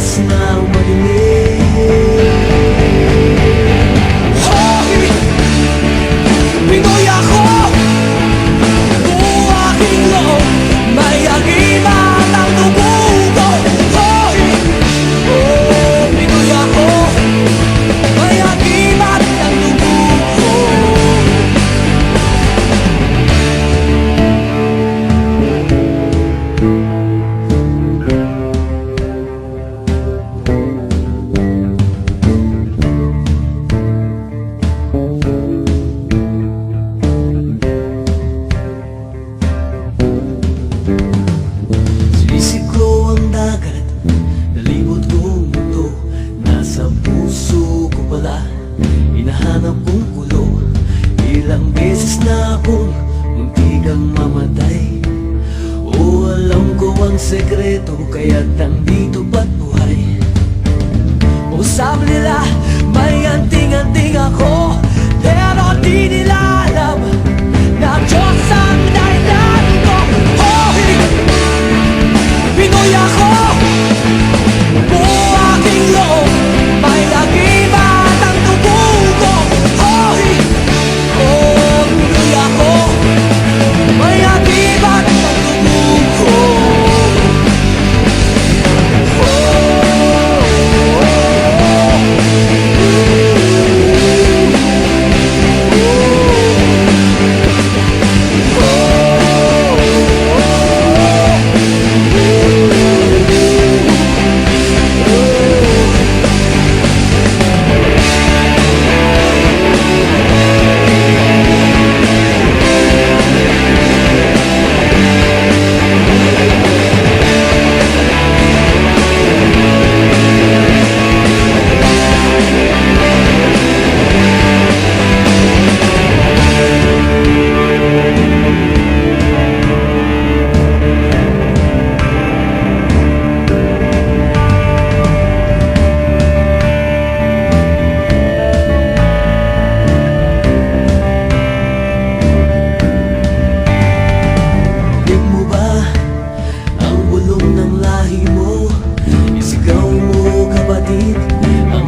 oras na umalis. Hoy! Pinoy ako! Buong aking loob, may agimat ang dugo ko. Hoy! Oh, Pinoy ako, may agimat ang dugo ko. Sinisip ko ang dagat, nalibot kong mundo. Nasa puso ko pala, hinahanap kong kulo. Ilang beses na akong muntikang mamatay. O alam ko ang sekreto, kaya't nandito ba't buhay. O sabi nila, may anting-anting ako, pero di nila